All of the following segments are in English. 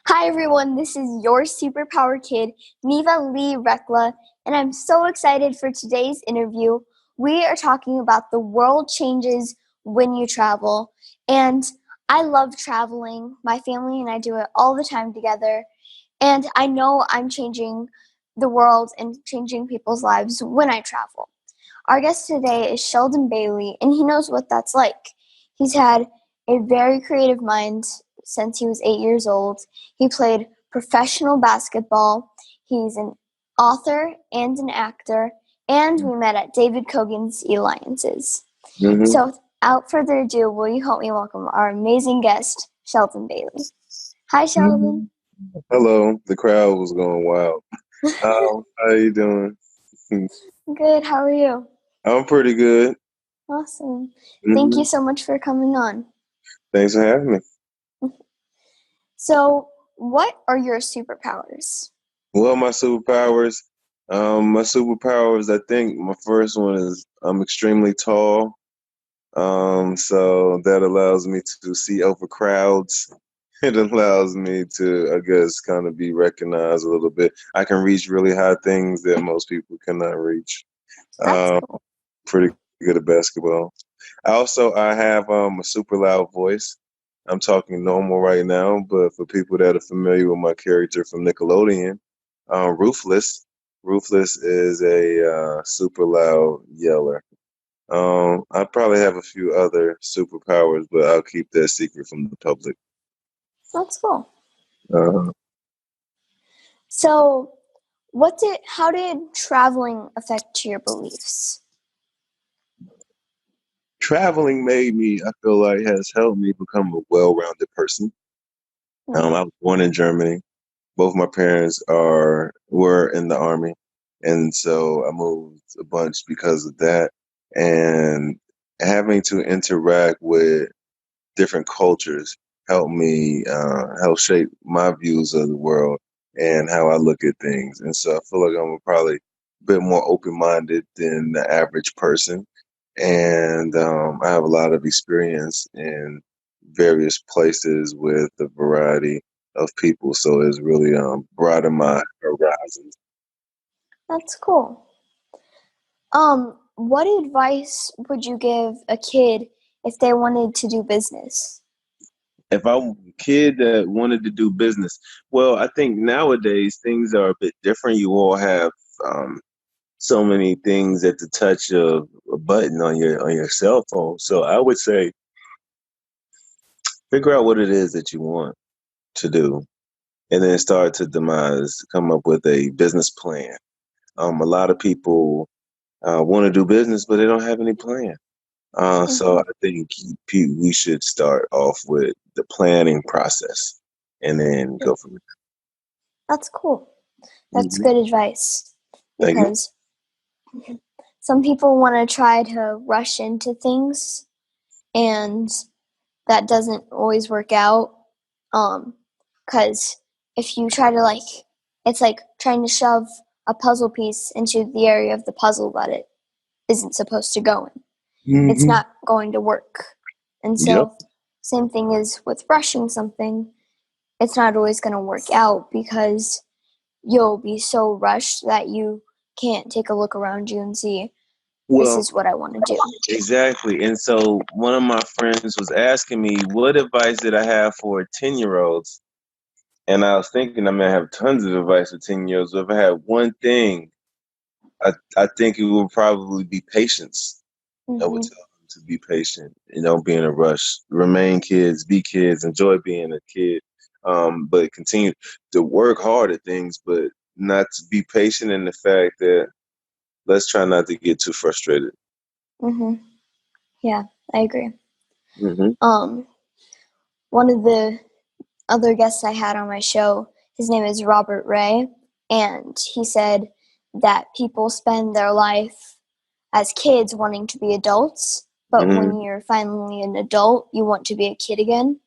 Hi everyone, this is your superpower kid, Neva Lee Recla, and I'm so excited for today's interview. We are talking about the world changes when you travel, and I love traveling. My family and I do it all the time together, and I know I'm changing the world and changing people's lives when I travel. Our guest today is Sheldon Bailey, and he knows what that's like. He's had a very creative mind since he was 8 years old. He played professional basketball. He's an author and an actor, and we met at David Kogan's Alliances. hmm So, without further ado, will you help me welcome our amazing guest, Sheldon Bailey? Hi, Sheldon. Hello. The crowd was going wild. How you doing? Good, how are you? I'm pretty good. Awesome. Thank hmm you so much for coming on. Thanks for having me. So, what are your superpowers? Well, my superpowers. I think my first one is I'm extremely tall. So that allows me to see over crowds. It allows me to, I guess, kind of be recognized a little bit. I can reach really high things that most people cannot reach. That's Um, cool. Pretty good at basketball. I have a super loud voice. I'm talking normal right now, but for people that are familiar with my character from Nickelodeon, Ruthless, Ruthless is a super loud yeller. I probably have a few other superpowers, but I'll keep that secret from the public. That's cool. Uh, So, how did traveling affect your beliefs? Traveling made me, I feel like, has helped me become a well-rounded person. Hmm. I was born in Germany. Both my parents were in the army, and so I moved a bunch because of that. And having to interact with different cultures help shape my views of the world and how I look at things. And so I feel like I'm probably a bit more open minded than the average person, and I have a lot of experience in various places with a variety of people. So it's really broadened my horizons. That's cool. What advice would you give a kid if they wanted to do business? If I'm a kid that wanted to do business, well, I think nowadays things are a bit different. You all have um, so many things at the touch of a button on your cell phone. So I would say figure out what it is that you want to do, and then start to come up with a business plan. A lot of people want to do business, but they don't have any plan. So Hmm. I think we should start off with the planning process, and then go from That's cool. there. That's good advice Thank you. because some people want to try to rush into things and that doesn't always work out. Because if you try to it's like trying to shove a puzzle piece into the area of the puzzle that it isn't supposed to go in. It's hmm not going to work. And Yep. so, same thing is with rushing something. It's not always going to work out because you'll be so rushed that you can't take a look around you and see this Well, is what I want to do. exactly. And so one of my friends was asking me, what advice did I have for 10-year-olds? And I was thinking I may have tons of advice for 10-year-olds. But if I had one thing, I think it would probably be patience. I would Hmm. tell them to be patient, be in a rush, remain kids, be kids, enjoy being a kid, but continue to work hard at things, but not to be patient in the fact that let's try not to get too frustrated. Hmm. Yeah, I agree. hmm Um, One of the other guests I had on my show, his name is Robert Ray, and he said that people spend their life as kids wanting to be adults, but when hmm you're finally an adult, you want to be a kid again.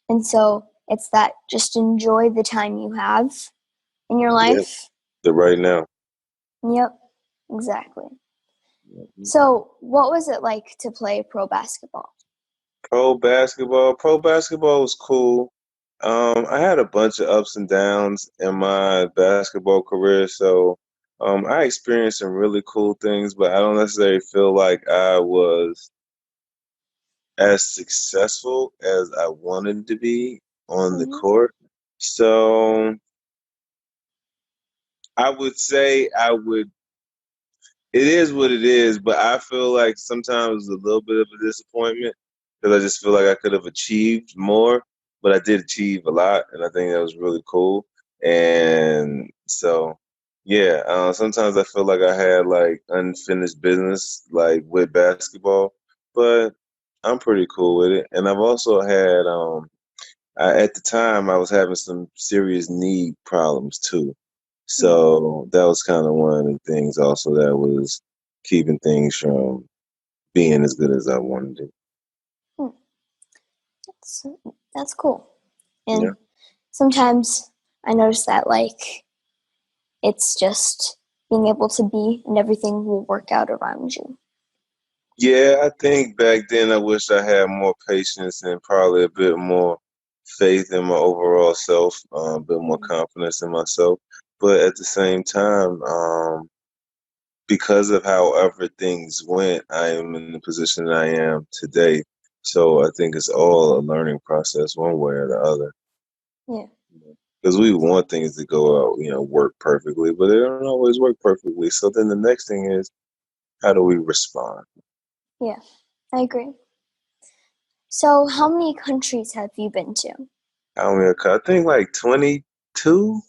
And so it's that just enjoy the time you have in your Yeah, life. the right now. Yep, exactly. So, what was it like to play pro basketball? Pro basketball was cool. I had a bunch of ups and downs in my basketball career, so I experienced some really cool things, but I don't necessarily feel like I was as successful as I wanted to be on the Hmm. court. So I would say it is what it is, but I feel like sometimes a little bit of a disappointment because I just feel like I could have achieved more, but I did achieve a lot, and I think that was really cool. And so, yeah, sometimes I feel like I had like unfinished business, like with basketball, but I'm pretty cool with it. And I've also had, at the time, I was having some serious knee problems too. Hmm. So that was kind of one of the things also that was keeping things from being as good as I wanted it. Hmm. That's, that's cool. Yeah. And sometimes I notice that, like, it's just being able to be and everything will work out around you. Yeah, I think back then I wish I had more patience and probably a bit more faith in my overall self, a bit more Hmm. confidence in myself. But at the same time, because of however things went, I am in the position that I am today. So I think it's all a learning process, one way or the other. Yeah, Because we want things to go out, work perfectly, but they don't always work perfectly. So then the next thing is, how do we respond? yeah, I agree. So, how many countries have you been to? I think like 22,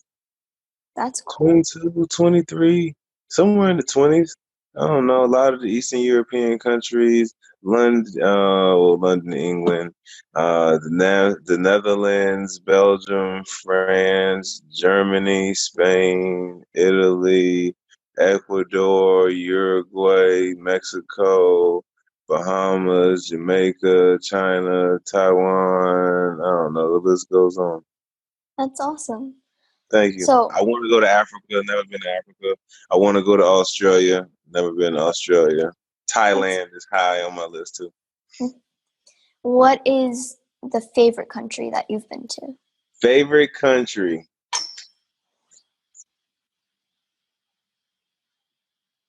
That's cool. 22, 23, somewhere in the 20s. I don't know. A lot of the Eastern European countries, London, England, the Netherlands, Belgium, France, Germany, Spain, Italy, Ecuador, Uruguay, Mexico, Bahamas, Jamaica, China, Taiwan. I don't know. The list goes on. That's awesome. Thank you. So, I want to go to Africa. Never been to Africa. I want to go to Australia. Never been to Australia. that's Thailand is high on my list too. what is the favorite country that you've been to? Favorite country.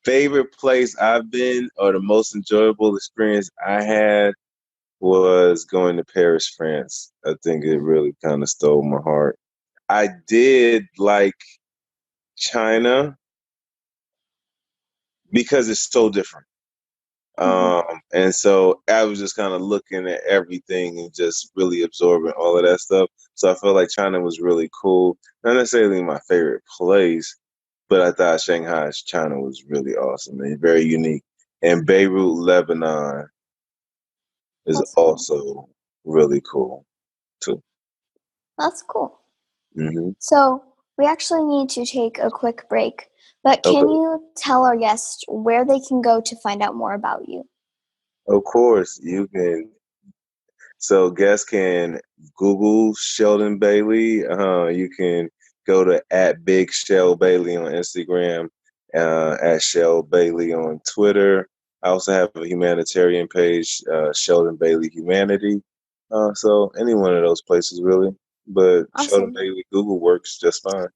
Favorite place I've been, or the most enjoyable experience I had was going to Paris, France. I think it really kind of stole my heart. I did like China because it's so different. Hmm. And so I was just kind of looking at everything and just really absorbing all of that stuff. So I felt like China was really cool. Not necessarily my favorite place, but I thought Shanghai, China was really awesome and very unique. And Beirut, Lebanon is That's cool. also really cool too. That's cool. Hmm. So, we actually need to take a quick break, but can Okay. you tell our guests where they can go to find out more about you? Of course, you can. So guests can Google Sheldon Bailey. You can go to at Big Shell Bailey on Instagram, at Shell Bailey on Twitter. I also have a humanitarian page, Sheldon Bailey Humanity. So any one of those places really, but Sheldon Awesome. Bailey Google works just fine.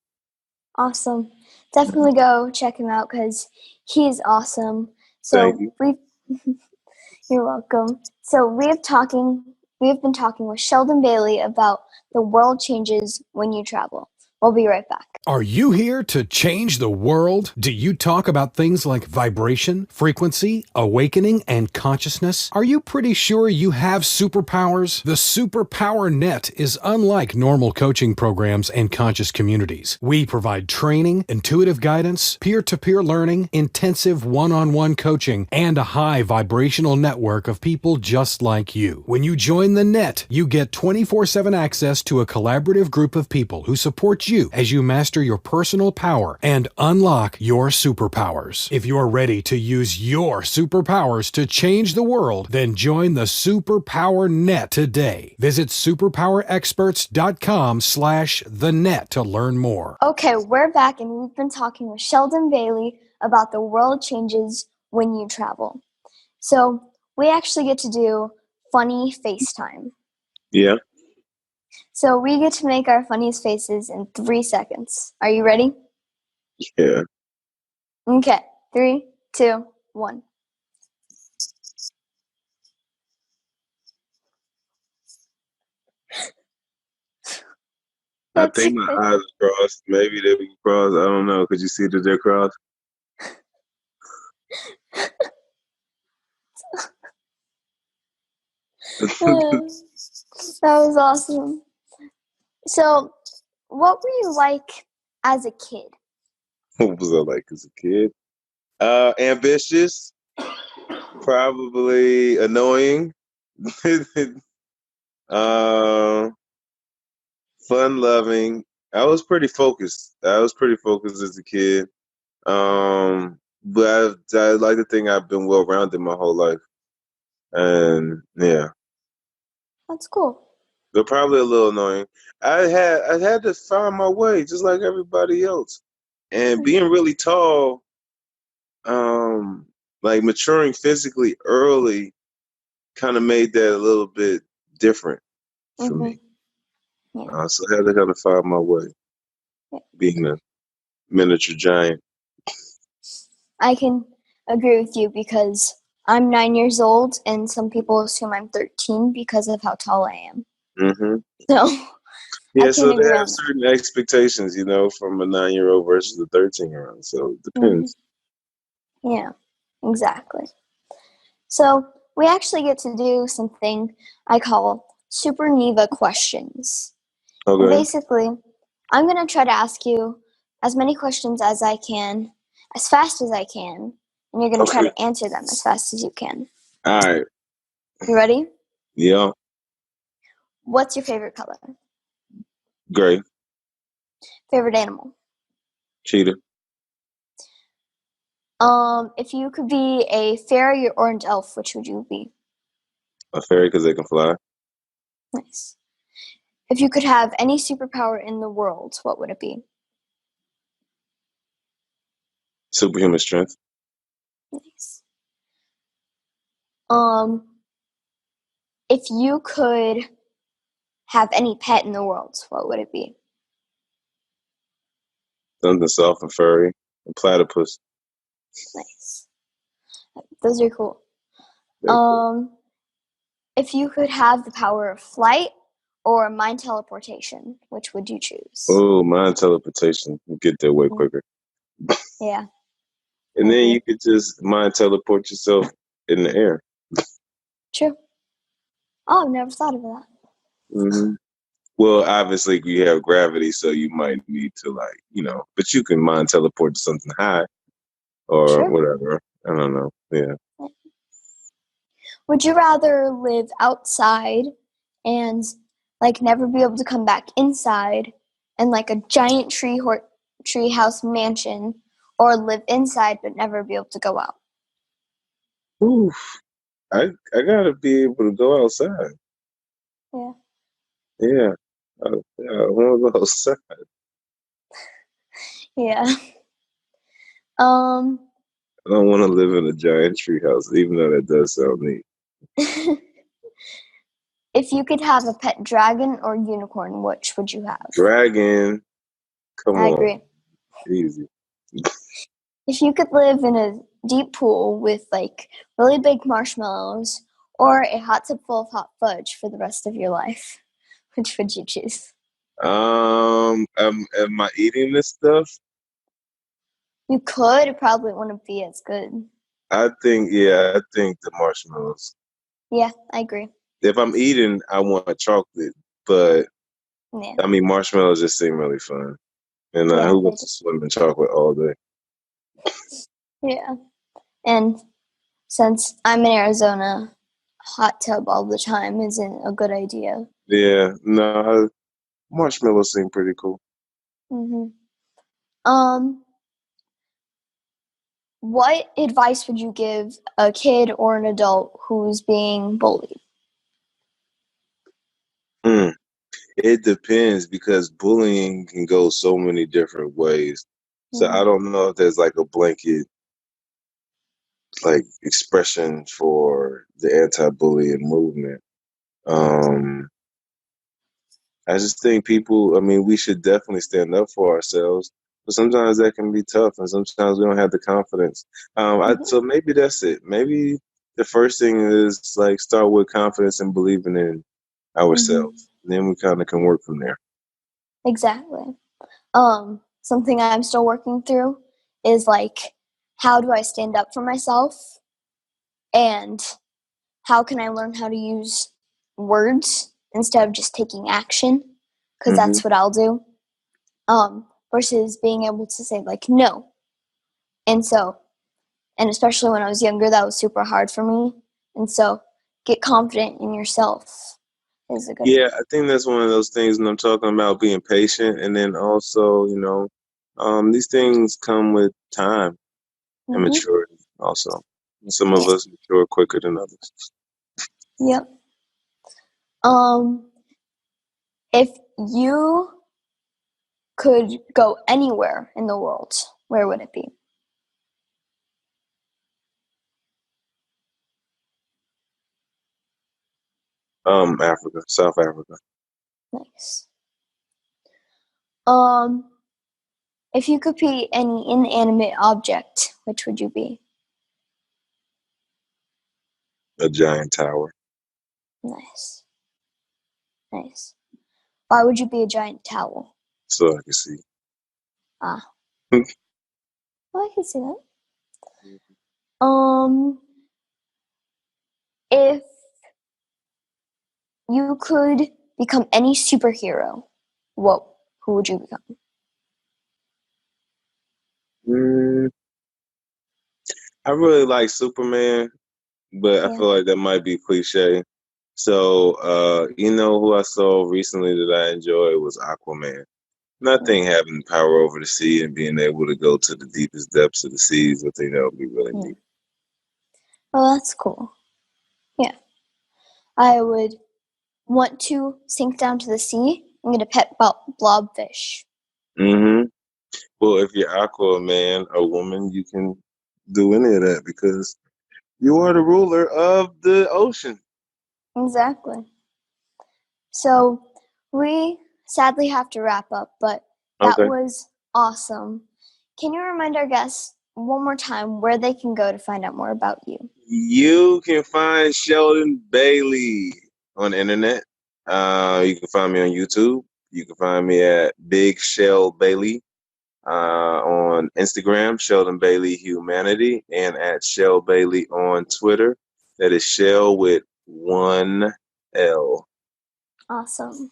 Awesome. Definitely go check him out because he is awesome. Thank So you. we you're welcome. So we've been talking with Sheldon Bailey about the world changes when you travel. We'll be right back. Are you here to change the world? Do you talk about things like vibration, frequency, awakening, and consciousness? Are you pretty sure you have superpowers? The Superpower Net is unlike normal coaching programs and conscious communities. We provide training, intuitive guidance, peer-to-peer learning, intensive one-on-one coaching, and a high vibrational network of people just like you. When you join the net, you get 24/7 access to a collaborative group of people who support you as you master your personal power and unlock your superpowers. If you're ready to use your superpowers to change the world, then join the Superpower Net today. Visit superpowerexperts.com/the net to learn more. Okay, we're back and we've been talking with Sheldon Bailey about the world changes when you travel. So we actually get to do funny FaceTime. Yeah. So we get to make our funniest faces in 3 seconds. Are you ready? Yeah. Okay. 3, 2, 1. I That's think my eyes are crossed. Maybe they be crossed. I don't know. Could you see that they're crossed? That was awesome. So, what were you like as a kid? What was I like as a kid? Ambitious, probably annoying, uh, fun loving. I was pretty focused. As a kid. But I like to think I've been well rounded my whole life. And yeah. That's cool. They're probably a little annoying. I had to find my way just like everybody else. And being really tall, like maturing physically early kind of made that a little bit different for me. Yeah. So I had to kind of find my way, being a miniature giant. I can agree with you because I'm 9 years old, and some people assume I'm 13 because of how tall I am. Hmm. So I Yeah, can so they agree have on that. certain expectations, from a 9-year-old versus a 13-year-old. So it depends. Yeah, exactly. So we actually get to do something I call Super Neva questions. And Okay. basically, I'm going to try to ask you as many questions as I can, as fast as I can, and you're going to try Okay. to answer them as fast as you can. All right. You ready? Yeah. What's your favorite color? Great. Favorite animal? Cheetah. If you could be a fairy or an elf, which would you be? A fairy because they can fly. Nice. If you could have any superpower in the world, what would it be? Superhuman strength. Nice. If you could have any pet in the world, what would it be? Something soft and furry. A platypus. Nice. Those are cool. They're cool. If you could have the power of flight or mind teleportation, which would you choose? Oh, mind teleportation. You get there way quicker. Yeah. And then you could just mind teleport yourself in the air. True. Oh, I've never thought of that. Mm-hmm. Well, obviously you have gravity, so you might need to but you can mind teleport to something high or True. whatever. I don't know. Yeah. Would you rather live outside and never be able to come back inside and a giant tree house mansion, or live inside but never be able to go out? Oof. I gotta be able to go outside. Yeah. Yeah. I want to go outside. Yeah. I don't want to live in a giant treehouse, even though that does sound neat. If you could have a pet dragon or unicorn, which would you have? Dragon. Come I on. agree. Easy. If you could live in a deep pool with really big marshmallows or a hot tub full of hot fudge for the rest of your life, which would you choose? Am I eating this stuff? You could. It probably wouldn't be as good. I think the marshmallows. Yeah, I agree. If I'm eating, I want chocolate, but Yeah. I mean, marshmallows just seem really fun. And Yeah, who they wants to swim in chocolate all day? Yeah. And since I'm in Arizona, hot tub all the time isn't a good idea. Yeah, no, marshmallows seem pretty cool. Um, what advice would you give a kid or an adult who's being bullied? It depends because bullying can go so many different ways. So I don't know if there's a blanket expression for the anti-bullying movement. I just think people, I mean, we should definitely stand up for ourselves, but sometimes that can be tough, and sometimes we don't have the confidence. So Hmm. maybe that's it. Maybe the first thing is like start with confidence and believing in Hmm. ourselves. And then we kind of can work from there. Exactly. Something I'm still working through is like, how do I stand up for myself? And how can I learn how to use words instead of just taking action? Because Hmm. that's what I'll do. Versus being able to say like no. And so, and especially when I was younger, that was super hard for me. And so, get confident in yourself is a good Yeah, one. I think that's one of those things when I'm talking about being patient, and then also, these things come with time and Mm-hmm. maturity also. Some of Yeah. us mature quicker than others. Yep. Um, if you could go anywhere in the world, where would it be? Africa, South Africa, Nice. Um, if you could be any inanimate object, which would you be? a giant tower, Nice. Nice. Why would you be a giant towel? so I can see. Ah, well, I can see that. Um, if you could become any superhero, what? Who would you become? Mm, I really like Superman, but I Yeah. feel like that might be cliche. So, you know who I saw recently that I enjoyed was Aquaman. Mm, Nothing having power over the sea and being able to go to the deepest depths of the seas, I think that would be really yeah. neat. Oh, that's cool. Yeah. I would want to sink down to the sea and get a pet blobfish. Hmm. Well, if you're Aquaman, a woman, you can do any of that because you are the ruler of the ocean. Exactly. So we sadly have to wrap up, but that Okay. was awesome. Can you remind our guests one more time where they can go to find out more about you? You can find Sheldon Bailey on the internet. You can find me on YouTube. You can find me at Big Shell Bailey on Instagram, Sheldon Bailey Humanity, and at Shell Bailey on Twitter. That is Shell with one L. Awesome.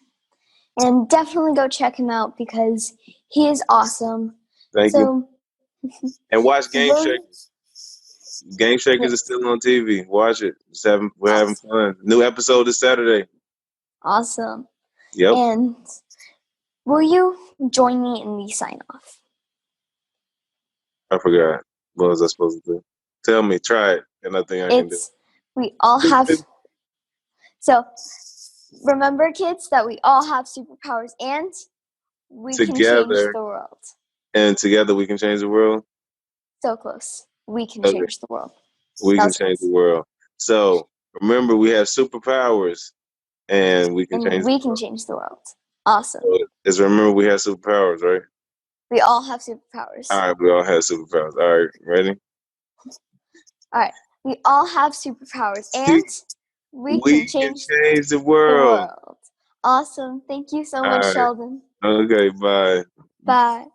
And definitely go check him out because he is awesome. Thank you. So, And watch Game will you? Shakers. Game Shakers is Yes. still on TV. Watch it. We're having Awesome. fun. New episode this Saturday. Awesome. Yep. And will you join me in the sign off? I forgot. What was I supposed to do? Tell me. Try it. And I think I can do It's we all have. it. So remember, kids, that we all have superpowers and we can change Together. the world. And together we can change the world. So close. We can Okay. change the world. We That can was change the close. world. So remember, we have superpowers and we can And change the we can world. change the world. Awesome. So just remember, we have superpowers, right? We all have All superpowers. right. We all have superpowers. All right. Ready? All right. We all have superpowers and we can We can change change the the world. world. Awesome. Thank you so All much, right. Sheldon. Okay. Bye. Bye.